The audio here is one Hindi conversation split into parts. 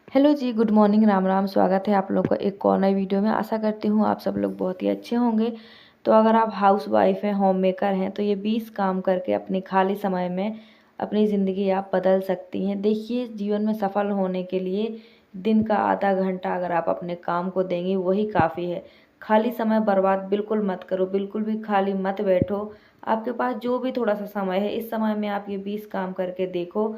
हेलो जी, गुड मॉर्निंग, राम राम। स्वागत है आप लोगों का एक और नई वीडियो में। आशा करती हूँ आप सब लोग बहुत ही अच्छे होंगे। तो अगर आप हाउस वाइफ हैं, होम मेकर हैं, तो ये 20 काम करके अपने खाली समय में अपनी ज़िंदगी आप बदल सकती हैं। देखिए, जीवन में सफल होने के लिए दिन का आधा घंटा अगर आप अपने काम को देंगी वही काफ़ी है। खाली समय बर्बाद बिल्कुल मत करो, बिल्कुल भी खाली मत बैठो। आपके पास जो भी थोड़ा सा समय है, इस समय में आप ये 20 काम करके देखो।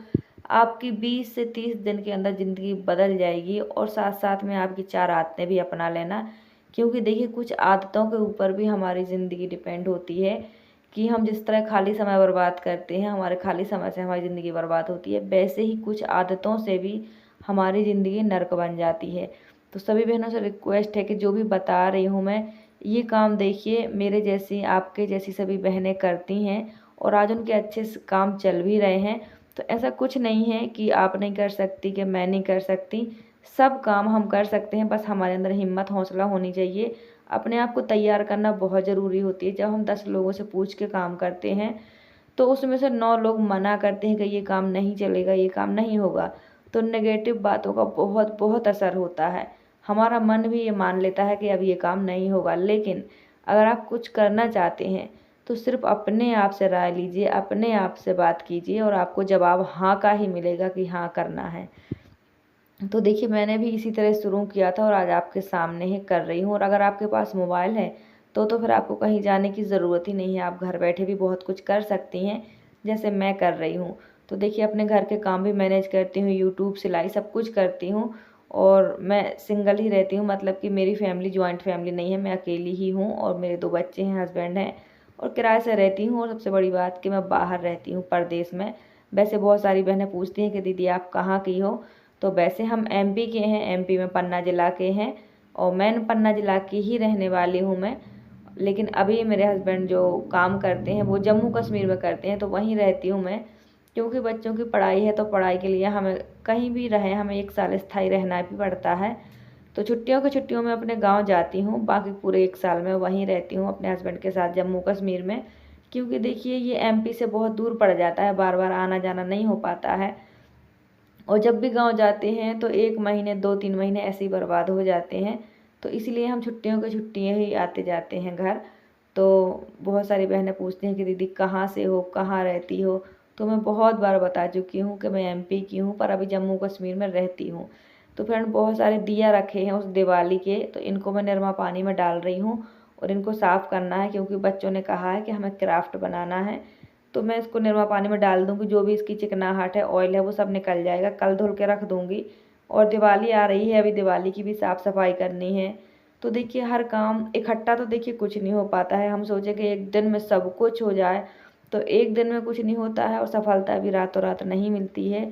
आपकी 20 से 30 दिन के अंदर ज़िंदगी बदल जाएगी। और साथ साथ में आपकी 4 आदतें भी अपना लेना, क्योंकि देखिए कुछ आदतों के ऊपर भी हमारी ज़िंदगी डिपेंड होती है कि हम जिस तरह खाली समय बर्बाद करते हैं, हमारे खाली समय से हमारी ज़िंदगी बर्बाद होती है, वैसे ही कुछ आदतों से भी हमारी ज़िंदगी नर्क बन जाती है। तो सभी बहनों से रिक्वेस्ट है कि जो भी बता रही हूँ मैं, ये काम देखिए मेरे जैसी आपके जैसी सभी बहनें करती हैं और आज उनके अच्छे से काम चल भी रहे हैं। तो ऐसा कुछ नहीं है कि आप नहीं कर सकती, कि मैं नहीं कर सकती। सब काम हम कर सकते हैं, बस हमारे अंदर हिम्मत हौसला होनी चाहिए। अपने आप को तैयार करना बहुत ज़रूरी होती है। जब हम 10 लोगों से पूछ के काम करते हैं तो उसमें से 9 लोग मना करते हैं कि ये काम नहीं चलेगा, ये काम नहीं होगा। तो नेगेटिव बातों का बहुत बहुत असर होता है। हमारा मन भी ये मान लेता है कि अब ये काम नहीं होगा। लेकिन अगर आप कुछ करना चाहते हैं तो सिर्फ अपने आप से राय लीजिए, अपने आप से बात कीजिए और आपको जवाब हाँ का ही मिलेगा कि हाँ करना है। तो देखिए मैंने भी इसी तरह शुरू किया था और आज आपके सामने ही कर रही हूँ। और अगर आपके पास मोबाइल है तो फिर आपको कहीं जाने की ज़रूरत ही नहीं है। आप घर बैठे भी बहुत कुछ कर सकती हैं, जैसे मैं कर रही हूँ। तो देखिए अपने घर के काम भी मैनेज करती हूँ, यूट्यूब सिलाई सब कुछ करती हूँ। और मैं सिंगल ही रहती हूँ, मतलब कि मेरी फैमिली जॉइंट फैमिली नहीं है, मैं अकेली ही हूँ और मेरे 2 बच्चे हैं, हस्बैंड हैं और किराए से रहती हूँ। और सबसे बड़ी बात कि मैं बाहर रहती हूँ, परदेश में। वैसे बहुत सारी बहनें पूछती हैं कि दीदी आप कहाँ की हो। तो वैसे हम एमपी के हैं, एमपी में पन्ना जिला के हैं और मैं पन्ना जिला की ही रहने वाली हूँ मैं। लेकिन अभी मेरे हस्बैंड जो काम करते हैं वो जम्मू कश्मीर में करते हैं, तो वहीं रहती हूँ मैं। क्योंकि बच्चों की पढ़ाई है तो पढ़ाई के लिए हमें कहीं भी रहें, हमें 1 साल स्थायी रहना भी पड़ता है। तो छुट्टियों में अपने गांव जाती हूँ, बाकी पूरे 1 साल में वहीं रहती हूँ अपने हस्बैंड के साथ जम्मू कश्मीर में। क्योंकि देखिए ये एमपी से बहुत दूर पड़ जाता है, बार बार आना जाना नहीं हो पाता है। और जब भी गांव जाते हैं तो 1 महीने 2-3 महीने ऐसे ही बर्बाद हो जाते हैं। तो इसलिए हम छुट्टियाँ ही आते जाते हैं घर। तो बहुत सारी बहनें पूछती हैं कि दीदी कहाँ से हो, कहाँ रहती हो। तो मैं बहुत बार बता चुकी हूँ कि मैं एमपी की हूँ पर अभी जम्मू कश्मीर में रहती हूँ। तो फ्रेंड बहुत सारे दिया रखे हैं उस दिवाली के, तो इनको मैं निरमा पानी में डाल रही हूँ और इनको साफ़ करना है, क्योंकि बच्चों ने कहा है कि हमें क्राफ्ट बनाना है। तो मैं इसको निरमा पानी में डाल दूँगी, जो भी इसकी चिकनाहट है, ऑयल है, वो सब निकल जाएगा। कल धुल के रख दूँगी। और दिवाली आ रही है, अभी दिवाली की भी साफ़ सफाई करनी है। तो देखिए हर काम इकट्ठा तो देखिए कुछ नहीं हो पाता है। हम सोचे कि एक दिन में सब कुछ हो जाए, तो एक दिन में कुछ नहीं होता है और सफलता भी रातों रात नहीं मिलती है।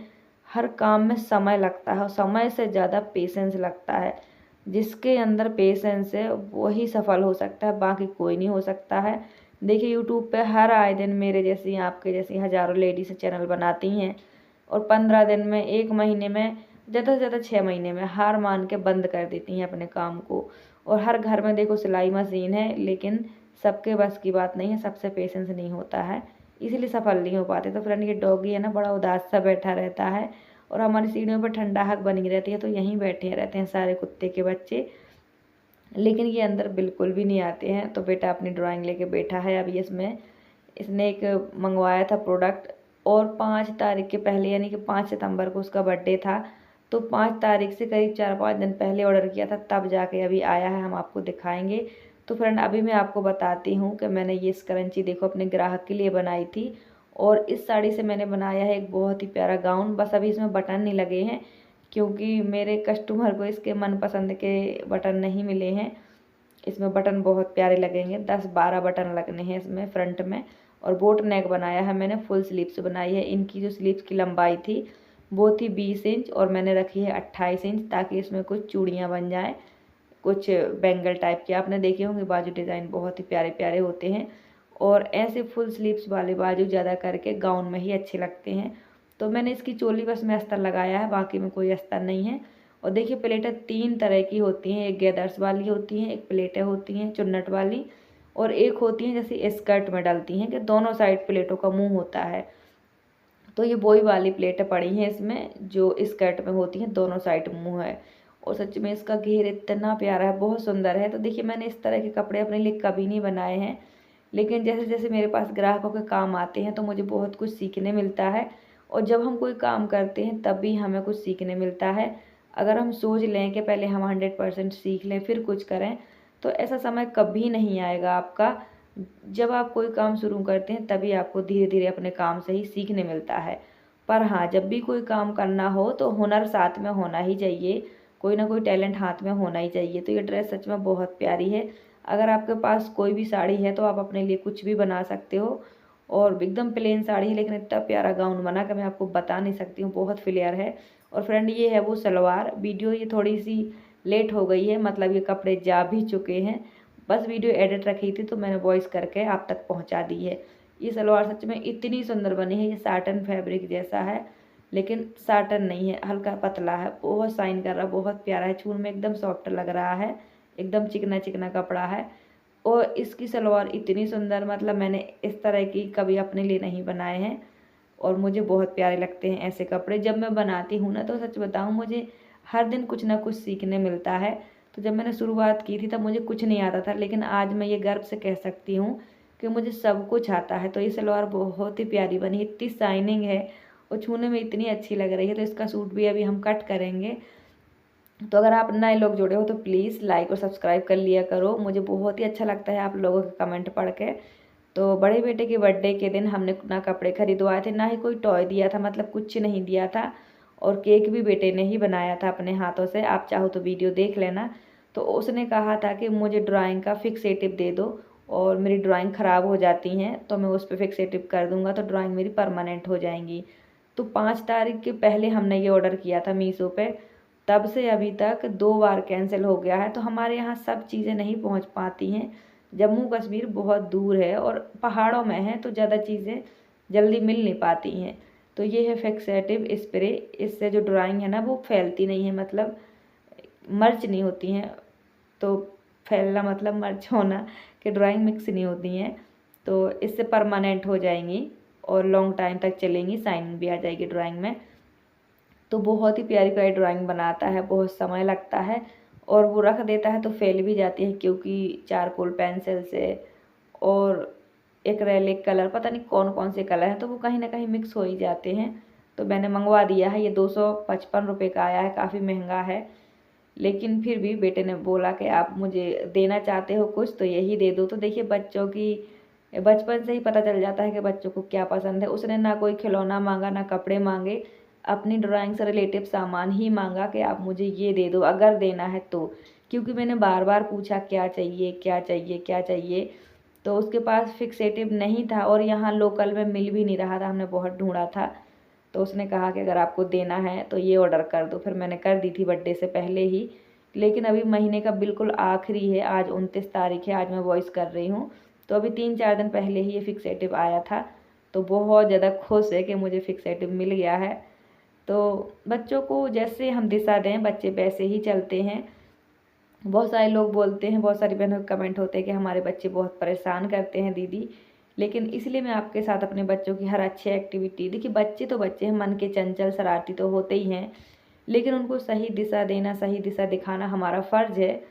हर काम में समय लगता है और समय से ज़्यादा पेशेंस लगता है। जिसके अंदर पेशेंस है वही सफल हो सकता है, बाकी कोई नहीं हो सकता है। देखिए यूट्यूब पे हर आए दिन मेरे जैसी आपके जैसी हज़ारों लेडीज चैनल बनाती हैं और 15 दिन में, 1 महीने में, ज़्यादा से ज़्यादा 6 महीने में हार मान के बंद कर देती हैं अपने काम को। और हर घर में देखो सिलाई मशीन है, लेकिन सबके बस की बात नहीं है, सबसे पेशेंस नहीं होता है, इसीलिए सफल नहीं हो पाते। तो फ्रेंड ये डॉगी है ना, बड़ा उदास सा बैठा रहता है और हमारी सीढ़ियों पर ठंडाहट बनी रहती है, तो यहीं बैठे रहते हैं सारे कुत्ते के बच्चे। लेकिन ये अंदर बिल्कुल भी नहीं आते हैं। तो बेटा अपनी ड्राइंग लेके बैठा है अभी। इसमें इसने एक मंगवाया था प्रोडक्ट, और 5 तारीख के पहले, यानी कि 5 सितंबर को उसका बर्थडे था, तो 5 तारीख से करीब 4-5 दिन पहले ऑर्डर किया था, तब जाके अभी आया है। हम आपको दिखाएंगे। तो फ्रेंड अभी मैं आपको बताती हूँ कि मैंने ये स्क्रंची देखो अपने ग्राहक के लिए बनाई थी। और इस साड़ी से मैंने बनाया है एक बहुत ही प्यारा गाउन। बस अभी इसमें बटन नहीं लगे हैं, क्योंकि मेरे कस्टमर को इसके मनपसंद के बटन नहीं मिले हैं। इसमें बटन बहुत प्यारे लगेंगे, 10-12 बटन लगने हैं इसमें फ्रंट में। और बोट नेक बनाया है मैंने, फुल स्लीव्स बनाई है। इनकी जो स्लीव्स की लंबाई थी वो थी 20 इंच और मैंने रखी है 28 इंच, ताकि इसमें कुछ चूड़ियाँ बन जाएँ, कुछ बेंगल टाइप के। आपने देखे होंगे बाजू डिज़ाइन बहुत ही प्यारे प्यारे होते हैं। और ऐसे फुल स्लीव्स वाले बाजू ज़्यादा करके गाउन में ही अच्छे लगते हैं। तो मैंने इसकी चोली बस में अस्तर लगाया है, बाकी में कोई अस्तर नहीं है। और देखिए प्लेटें 3 तरह की होती हैं, एक गैदर्स वाली होती हैं, एक प्लेटें होती हैं चुन्नट वाली, और एक होती हैं जैसे स्कर्ट में डलती हैं कि दोनों साइड प्लेटों का मुंह होता है। तो ये वही वाली प्लेटें पड़ी हैं इसमें जो स्कर्ट में होती हैं, दोनों साइड मुँह है। और सच में इसका घेर इतना प्यारा है, बहुत सुंदर है। तो देखिए मैंने इस तरह के कपड़े अपने लिए कभी नहीं बनाए हैं, लेकिन जैसे जैसे मेरे पास ग्राहकों के काम आते हैं तो मुझे बहुत कुछ सीखने मिलता है। और जब हम कोई काम करते हैं तब भी हमें कुछ सीखने मिलता है। अगर हम सोच लें कि पहले हम 100% सीख लें फिर कुछ करें, तो ऐसा समय कभी नहीं आएगा आपका। जब आप कोई काम शुरू करते हैं तभी आपको धीरे धीरे अपने काम से ही सीखने मिलता है। पर हाँ, जब भी कोई काम करना हो तो हुनर साथ में होना ही चाहिए, कोई ना कोई टैलेंट हाथ में होना ही चाहिए। तो ये ड्रेस सच में बहुत प्यारी है। अगर आपके पास कोई भी साड़ी है तो आप अपने लिए कुछ भी बना सकते हो। और एकदम प्लेन साड़ी है लेकिन इतना प्यारा गाउन बना कि मैं आपको बता नहीं सकती हूँ, बहुत फ्लेयर है। और फ्रेंड ये है वो सलवार। वीडियो ये थोड़ी सी लेट हो गई है, मतलब ये कपड़े जा भी चुके हैं, बस वीडियो एडिट रखी थी तो मैंने वॉइस करके आप तक पहुँचा दी है। ये सलवार सच में इतनी सुंदर बनी है, ये साटन फैब्रिक जैसा है लेकिन साटन नहीं है, हल्का पतला है, बहुत शाइन कर रहा है, बहुत प्यारा है, छूने में एकदम सॉफ्ट लग रहा है, एकदम चिकना चिकना कपड़ा है। और इसकी सलवार इतनी सुंदर, मतलब मैंने इस तरह की कभी अपने लिए नहीं बनाए हैं और मुझे बहुत प्यारे लगते हैं ऐसे कपड़े। जब मैं बनाती हूँ ना तो सच बताऊँ मुझे हर दिन कुछ ना कुछ सीखने मिलता है। तो जब मैंने शुरुआत की थी तब मुझे कुछ नहीं आता था, लेकिन आज मैं ये गर्व से कह सकती हूँ कि मुझे सब कुछ आता है। तो ये सलवार बहुत ही प्यारी बनी, इतनी शाइनिंग है और छूने में इतनी अच्छी लग रही है। तो इसका सूट भी अभी हम कट करेंगे। तो अगर आप नए लोग जुड़े हो तो प्लीज़ लाइक और सब्सक्राइब कर लिया करो, मुझे बहुत ही अच्छा लगता है आप लोगों के कमेंट पढ़ के। तो बड़े बेटे के बर्थडे के दिन हमने ना कपड़े खरीदवाए थे, ना ही कोई टॉय दिया था, मतलब कुछ नहीं दिया था। और केक भी बेटे ने ही बनाया था अपने हाथों से, आप चाहो तो वीडियो देख लेना। तो उसने कहा था कि मुझे ड्राइंग का फिक्सेटिव दे दो, और मेरी ड्राइंग ख़राब हो जाती हैं तो मैं उस पर फिक्सेटिव कर दूँगा तो ड्राइंग मेरी परमानेंट हो जाएंगी। तो 5 तारीख के पहले हमने ये ऑर्डर किया था मीशो पे, तब से अभी तक 2 बार कैंसिल हो गया है। तो हमारे यहाँ सब चीज़ें नहीं पहुँच पाती हैं, जम्मू कश्मीर बहुत दूर है और पहाड़ों में है तो ज़्यादा चीज़ें जल्दी मिल नहीं पाती हैं। तो ये है फिक्सेटिव स्प्रे, इससे जो ड्राइंग है ना वो फैलती नहीं है, मतलब मर्च नहीं होती हैं। तो फैलना मतलब मर्च होना, कि ड्राइंग मिक्स नहीं होती हैं। तो इससे परमानेंट हो जाएंगी और लॉन्ग टाइम तक चलेंगी, शाइनिंग भी आ जाएगी ड्राइंग में। तो बहुत ही प्यारी प्यारी ड्राइंग बनाता है, बहुत समय लगता है और वो रख देता है तो फेल भी जाती है, क्योंकि चारकोल पेंसिल से और एक्रेलिक कलर, पता नहीं कौन कौन से कलर हैं, तो वो कहीं ना कहीं मिक्स हो ही जाते हैं। तो मैंने मंगवा दिया है, ये 255 रुपये का आया है, काफ़ी महंगा है। लेकिन फिर भी बेटे ने बोला कि आप मुझे देना चाहते हो कुछ तो यही दे दो। तो देखिए बच्चों की बचपन से ही पता चल जाता है कि बच्चों को क्या पसंद है। उसने ना कोई खिलौना मांगा, ना कपड़े मांगे, अपनी ड्राइंग से रिलेटिव सामान ही मांगा कि आप मुझे ये दे दो अगर देना है तो। क्योंकि मैंने बार बार पूछा क्या चाहिए क्या चाहिए क्या चाहिए, तो उसके पास फिक्सेटिव नहीं था और यहाँ लोकल में मिल भी नहीं रहा था, हमने बहुत ढूंढा था। तो उसने कहा कि अगर आपको देना है तो ये ऑर्डर कर दो। फिर मैंने कर दी थी बर्थडे से पहले ही, लेकिन अभी महीने का बिल्कुल आखिरी है, आज 29 तारीख है, आज मैं वॉइस कर रही हूँ। तो अभी 3-4 दिन पहले ही ये फिक्सेटिव आया था। तो बहुत ज़्यादा खुश है कि मुझे फिक्सेटिव मिल गया है। तो बच्चों को जैसे हम दिशा दें बच्चे वैसे ही चलते हैं। बहुत सारे लोग बोलते हैं, बहुत सारी बहनों के कमेंट होते हैं कि हमारे बच्चे बहुत परेशान करते हैं दीदी, लेकिन इसलिए मैं आपके साथ अपने बच्चों की हर अच्छी एक्टिविटी, देखिए बच्चे तो बच्चे हैं, मन के चंचल शरारती तो होते ही हैं, लेकिन उनको सही दिशा देना, सही दिशा दिखाना हमारा फ़र्ज़ है।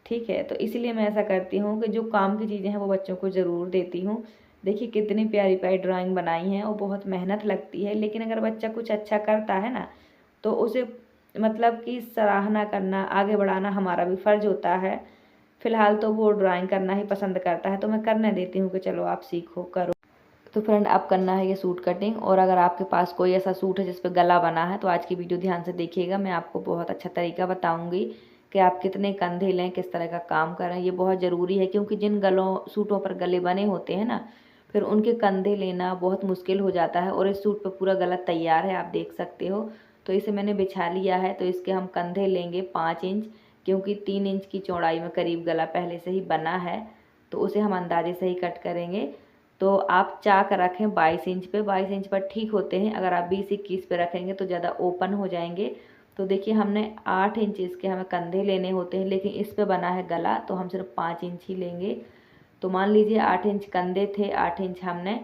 ठीक है, तो इसीलिए मैं ऐसा करती हूँ कि जो काम की चीज़ें हैं वो बच्चों को ज़रूर देती हूँ। देखिए कितनी प्यारी प्यारी ड्राइंग बनाई हैं और बहुत मेहनत लगती है, लेकिन अगर बच्चा कुछ अच्छा करता है ना तो उसे मतलब कि सराहना करना, आगे बढ़ाना हमारा भी फ़र्ज़ होता है। फ़िलहाल तो वो ड्राइंग करना ही पसंद करता है तो मैं करने देती हूँ कि चलो आप सीखो करो। तो फ्रेंड अब करना है ये सूट कटिंग, और अगर आपके पास कोई ऐसा सूट है जिस पे गला बना है तो आज की वीडियो ध्यान से देखिएगा, मैं आपको बहुत अच्छा तरीका बताऊंगी कि आप कितने कंधे लें, किस तरह का काम करें। ये बहुत ज़रूरी है क्योंकि जिन गलों सूटों पर गले बने होते हैं ना, फिर उनके कंधे लेना बहुत मुश्किल हो जाता है। और इस सूट पर पूरा गला तैयार है, आप देख सकते हो। तो इसे मैंने बिछा लिया है, तो इसके हम कंधे लेंगे 5 इंच, क्योंकि 3 इंच की चौड़ाई में करीब गला पहले से ही बना है, तो उसे हम अंदाजे से ही कट करेंगे। तो आप चाक रखें 22 इंच पे, 22 इंच पर ठीक होते हैं। अगर आप 20-21 पे रखेंगे तो ज़्यादा ओपन हो जाएंगे। तो देखिए हमने 8 इंच इसके हमें कंधे लेने होते हैं, लेकिन इस पे बना है गला तो हम सिर्फ 5 इंच ही लेंगे। तो मान लीजिए 8 इंच कंधे थे, 8 इंच हमने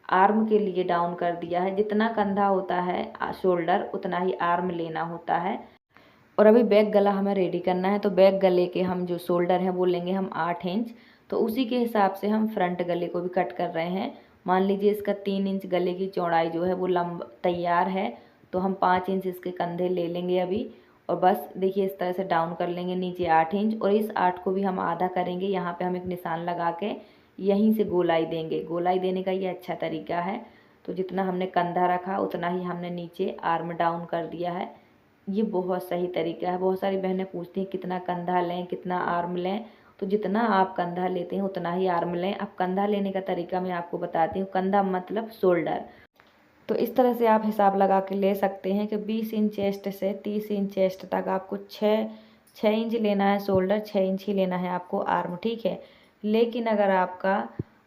आर्म के लिए डाउन कर दिया है। जितना कंधा होता है शोल्डर, उतना ही आर्म लेना होता है। और अभी बैक गला हमें रेडी करना है, तो बैक गले के हम जो शोल्डर हैं वो लेंगे हम 8 इंच। तो उसी के हिसाब से हम फ्रंट गले को भी कट कर रहे हैं। मान लीजिए इसका 3 इंच गले की चौड़ाई जो है वो तैयार है, तो हम 5 इंच इसके कंधे ले लेंगे अभी। और बस देखिए इस तरह से डाउन कर लेंगे नीचे 8 इंच, और इस 8 को भी हम आधा करेंगे। यहाँ पे हम एक निशान लगा के यहीं से गोलाई देंगे। गोलाई देने का ये अच्छा तरीका है। तो जितना हमने कंधा रखा उतना ही हमने नीचे आर्म डाउन कर दिया है। ये बहुत सही तरीका है। बहुत सारी बहनें पूछती हैं कितना कंधा लें, कितना आर्म लें। तो जितना आप कंधा लेते हैं उतना ही आर्म लें। अब कंधा लेने का तरीका मैं आपको बताती हूँ। कंधा मतलब शोल्डर। तो इस तरह से आप हिसाब लगा के ले सकते हैं कि 20 इंच चेस्ट से 30 इंच चेस्ट तक आपको 6 इंच लेना है शोल्डर, 6 इंच ही लेना है आपको आर्म, ठीक है। लेकिन अगर आपका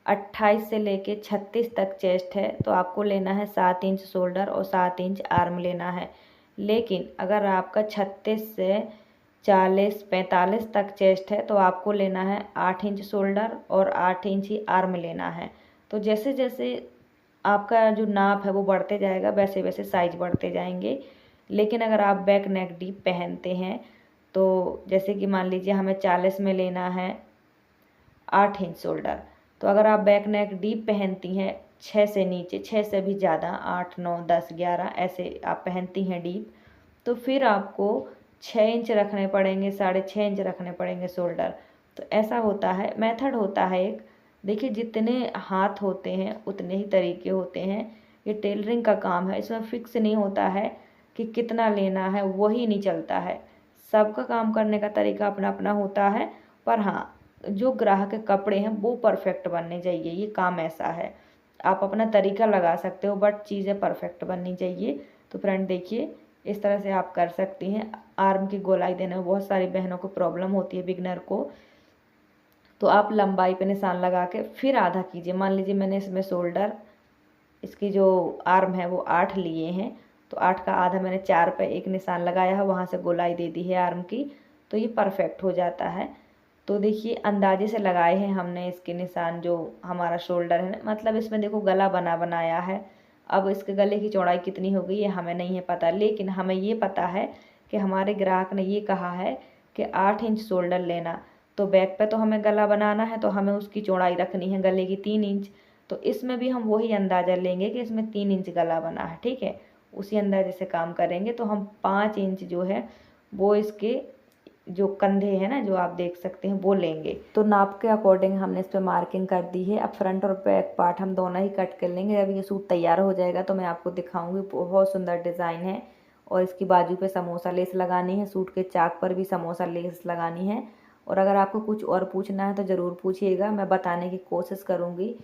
28 से लेके 36 तक चेस्ट है तो आपको लेना है 7 इंच शोल्डर और 7 इंच आर्म लेना है। लेकिन अगर आपका 36 से 40-45 तक चेस्ट है तो आपको लेना है 8 इंच शोल्डर और 8 इंच ही आर्म लेना है। तो जैसे जैसे आपका जो नाप है वो बढ़ते जाएगा, वैसे वैसे साइज बढ़ते जाएंगे। लेकिन अगर आप बैक नेक डीप पहनते हैं तो जैसे कि मान लीजिए हमें 40 में लेना है 8 इंच शोल्डर, तो अगर आप बैक नेक डीप पहनती हैं 6 से नीचे, 6 से भी ज़्यादा, 8 9 10 11 ऐसे आप पहनती हैं डीप, तो फिर आपको 6 इंच रखने पड़ेंगे, 6.5 इंच रखने पड़ेंगे शोल्डर। तो ऐसा होता है, मेथड होता है एक। देखिए जितने हाथ होते हैं उतने ही तरीके होते हैं। ये टेलरिंग का काम है, इसमें फिक्स नहीं होता है कि कितना लेना है, वही नहीं चलता है। सबका काम करने का तरीका अपना अपना होता है। पर हाँ, जो ग्राहक के कपड़े हैं वो परफेक्ट बनने चाहिए। ये काम ऐसा है, आप अपना तरीका लगा सकते हो बट चीज़ें परफेक्ट बननी चाहिए। तो फ्रेंड देखिए इस तरह से आप कर सकती हैं। आर्म की गोलाई देने में बहुत सारी बहनों को प्रॉब्लम होती है, बिगनर को। तो आप लंबाई पे निशान लगा के फिर आधा कीजिए। मान लीजिए मैंने इसमें शोल्डर, इसकी जो आर्म है वो 8 लिए हैं, तो 8 का आधा मैंने 4 पे एक निशान लगाया है, वहाँ से गोलाई दे दी है आर्म की, तो ये परफेक्ट हो जाता है। तो देखिए अंदाजे से लगाए हैं हमने इसके निशान, जो हमारा शोल्डर है, मतलब इसमें देखो गला बनाया है। अब इसके गले की चौड़ाई कितनी हो गई ये हमें नहीं है पता, लेकिन हमें ये पता है कि हमारे ग्राहक ने ये कहा है कि 8 इंच शोल्डर लेना। तो बैक पे तो हमें गला बनाना है, तो हमें उसकी चौड़ाई रखनी है गले की 3 इंच। तो इसमें भी हम वही अंदाज़ा लेंगे कि इसमें 3 इंच गला बना है, ठीक है। उसी अंदाजे से काम करेंगे। तो हम 5 इंच जो है वो इसके जो कंधे हैं ना, जो आप देख सकते हैं, वो लेंगे। तो नाप के अकॉर्डिंग हमने इस पर मार्किंग कर दी है। अब फ्रंट और बैक पार्ट हम दोनों ही कट कर लेंगे। जब ये सूट तैयार हो जाएगा तो मैं आपको दिखाऊंगी। बहुत सुंदर डिज़ाइन है। और इसकी बाजू पे समोसा लेस लगानी है, सूट के चाक पर भी समोसा लेस लगानी है। और अगर आपको कुछ और पूछना है तो ज़रूर पूछिएगा, मैं बताने की कोशिश करूँगी।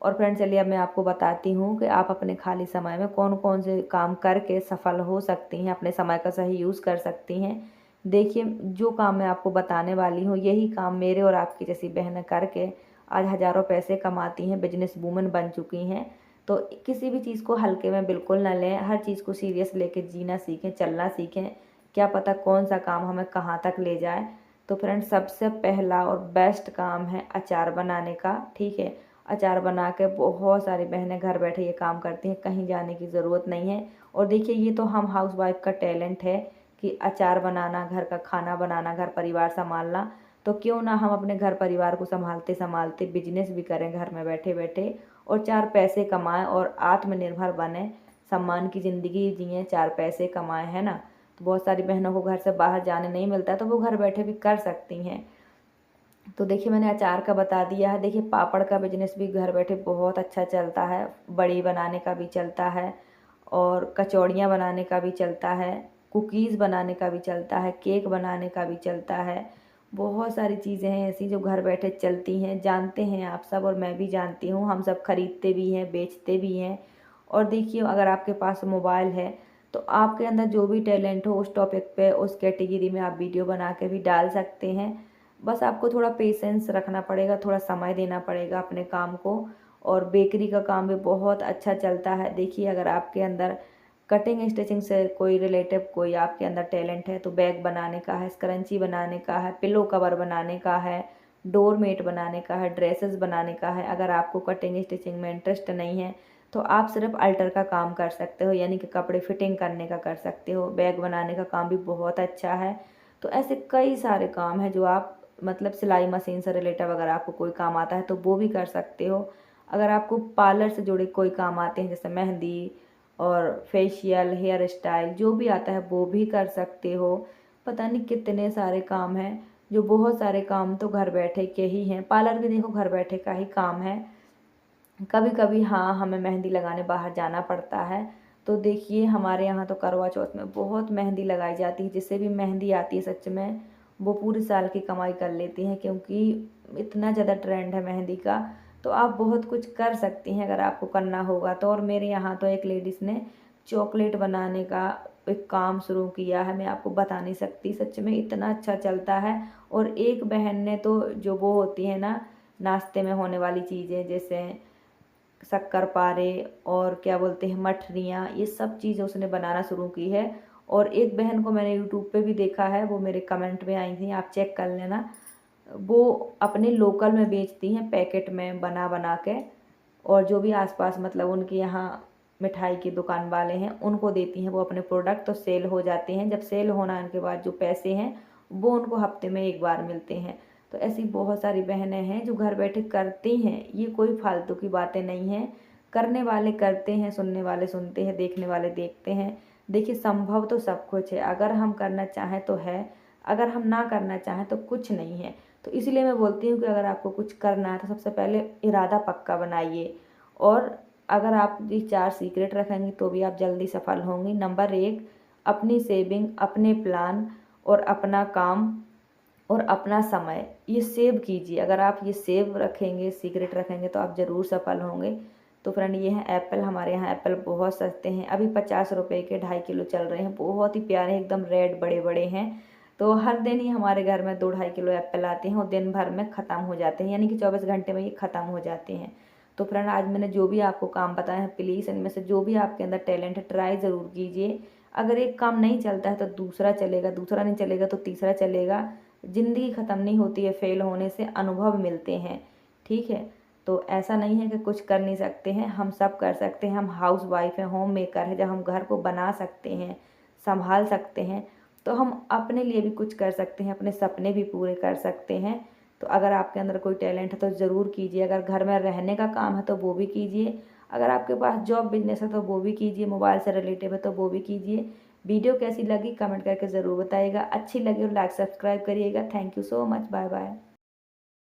और फ्रेंड चलिए अब मैं आपको बताती हूँ कि आप अपने खाली समय में कौन कौन से काम करके सफल हो सकती हैं, अपने समय का सही यूज़ कर सकती हैं। देखिए जो काम मैं आपको बताने वाली हूँ, यही काम मेरे और आपकी जैसी बहनें करके आज हज़ारों पैसे कमाती हैं, बिजनेस वूमेन बन चुकी हैं। तो किसी भी चीज़ को हल्के में बिल्कुल ना लें, हर चीज़ को सीरियस लेके जीना सीखें, चलना सीखें। क्या पता कौन सा काम हमें कहाँ तक ले जाए। तो फ्रेंड सबसे पहला और बेस्ट काम है अचार बनाने का, ठीक है। अचार बना के बहुत सारी बहनें घर बैठे ये काम करती हैं, कहीं जाने की ज़रूरत नहीं है। और देखिए ये तो हम हाउसवाइफ का टैलेंट है कि अचार बनाना, घर का खाना बनाना, घर परिवार संभालना। तो क्यों ना हम अपने घर परिवार को संभालते संभालते बिजनेस भी करें घर में बैठे बैठे, और 4 पैसे कमाएं और आत्मनिर्भर बने, सम्मान की ज़िंदगी जिएं, 4 पैसे कमाएं, है ना। तो बहुत सारी बहनों को घर से बाहर जाने नहीं मिलता, तो वो घर बैठे भी कर सकती हैं। तो देखिए मैंने अचार का बता दिया है। देखिए पापड़ का बिजनेस भी घर बैठे बहुत अच्छा चलता है, बड़ी बनाने का भी चलता है, और कचौड़ियाँ बनाने का भी चलता है, कुकीज़ बनाने का भी चलता है, केक बनाने का भी चलता है। बहुत सारी चीज़ें हैं ऐसी जो घर बैठे चलती हैं, जानते हैं आप सब, और मैं भी जानती हूँ। हम सब खरीदते भी हैं, बेचते भी हैं। और देखिए अगर आपके पास मोबाइल है तो आपके अंदर जो भी टैलेंट हो उस टॉपिक पे, उस कैटेगरी में आप वीडियो बना के भी डाल सकते हैं। बस आपको थोड़ा पेशेंस रखना पड़ेगा, थोड़ा समय देना पड़ेगा अपने काम को। और बेकरी का काम भी बहुत अच्छा चलता है। देखिए अगर आपके अंदर कटिंग स्टिचिंग से कोई रिलेटिव कोई आपके अंदर टैलेंट है तो बैग बनाने का है, स्क्रंची बनाने का है, पिलो कवर बनाने का है, डोर मेट बनाने का है, ड्रेसेस बनाने का है। अगर आपको कटिंग स्टिचिंग में इंटरेस्ट नहीं है तो आप सिर्फ अल्टर का काम कर सकते हो, यानी कि कपड़े फिटिंग करने का कर सकते हो। बैग बनाने का काम भी बहुत अच्छा है। तो ऐसे कई सारे काम हैं जो आप मतलब सिलाई मशीन से रिलेटेड अगर आपको कोई काम आता है तो वो भी कर सकते हो। अगर आपको पार्लर से जुड़े कोई काम आते हैं जैसे मेहंदी और फेशियल, हेयर स्टाइल, जो भी आता है वो भी कर सकते हो। पता नहीं कितने सारे काम हैं, जो बहुत सारे काम तो घर बैठे के ही हैं। पार्लर भी देखो घर बैठे का ही काम है। कभी कभी हाँ हमें मेहंदी लगाने बाहर जाना पड़ता है। तो देखिए हमारे यहाँ तो करवा चौथ में बहुत मेहंदी लगाई जाती है। जिससे भी मेहंदी आती है सच में वो पूरे साल की कमाई कर लेती हैं, क्योंकि इतना ज़्यादा ट्रेंड है मेहंदी का। तो आप बहुत कुछ कर सकती हैं अगर आपको करना होगा तो। और मेरे यहाँ तो एक लेडीज़ ने चॉकलेट बनाने का एक काम शुरू किया है, मैं आपको बता नहीं सकती, सच में इतना अच्छा चलता है। और एक बहन ने तो जो वो होती है ना नाश्ते में होने वाली चीज़ें जैसे शक्करपारे और क्या बोलते हैं मठरियाँ, ये सब चीज़ें उसने बनाना शुरू की है। और एक बहन को मैंने यूट्यूब पे भी देखा है, वो मेरे कमेंट में आई थी, आप चेक कर लेना। वो अपने लोकल में बेचती हैं पैकेट में बना बना के, और जो भी आसपास मतलब उनके यहाँ मिठाई की दुकान वाले हैं उनको देती हैं वो अपने प्रोडक्ट, तो सेल हो जाते हैं। जब सेल होने के बाद जो पैसे हैं वो उनको हफ्ते में एक बार मिलते हैं। तो ऐसी बहुत सारी बहनें हैं जो घर बैठे करती हैं, ये कोई फालतू की बातें नहीं हैं। करने वाले करते हैं, सुनने वाले सुनते हैं, देखने वाले देखते हैं। देखिए संभव तो सब कुछ है, अगर हम करना चाहें तो है, अगर हम ना करना चाहें तो कुछ नहीं है। तो इसलिए मैं बोलती हूँ कि अगर आपको कुछ करना है तो सबसे पहले इरादा पक्का बनाइए। और अगर आप ये 4 सीक्रेट रखेंगी तो भी आप जल्दी सफल होंगी। नंबर 1, अपनी सेविंग, अपने प्लान और अपना काम और अपना समय ये सेव कीजिए। अगर आप ये सेव रखेंगे, सीक्रेट रखेंगे तो आप ज़रूर सफल होंगे। तो फ्रेंड ये हैं एप्पल, हमारे यहाँ एप्पल बहुत सस्ते हैं, अभी 50 रुपये के 2.5 किलो चल रहे हैं, बहुत ही प्यारे एकदम रेड बड़े बड़े हैं। तो हर दिन ही हमारे घर में 2-2.5 किलो एप्पल आते हैं और दिन भर में ख़त्म हो जाते हैं, यानी कि 24 घंटे में ये ख़त्म हो जाते हैं। तो फ्रेंड आज मैंने जो भी आपको काम बताया है प्लीज़ इनमें से जो भी आपके अंदर टैलेंट है ट्राई ज़रूर कीजिए। अगर एक काम नहीं चलता है तो दूसरा चलेगा, दूसरा नहीं चलेगा तो तीसरा चलेगा। ज़िंदगी ख़त्म नहीं होती है, फेल होने से अनुभव मिलते हैं, ठीक है। तो ऐसा नहीं है कि कुछ कर नहीं सकते हैं, हम सब कर सकते हैं। हम हाउस वाइफ हैं, होम मेकर है, जब हम घर को बना सकते हैं, संभाल सकते हैं, तो हम अपने लिए भी कुछ कर सकते हैं, अपने सपने भी पूरे कर सकते हैं। तो अगर आपके अंदर कोई टैलेंट है तो ज़रूर कीजिए। अगर घर में रहने का काम है तो वो भी कीजिए, अगर आपके पास जॉब बिजनेस है तो वो भी कीजिए, मोबाइल से रिलेटेड है तो वो भी कीजिए। वीडियो कैसी लगी कमेंट करके ज़रूर बताइएगा, अच्छी लगी और लाइक सब्सक्राइब करिएगा। Thank you so much, bye bye.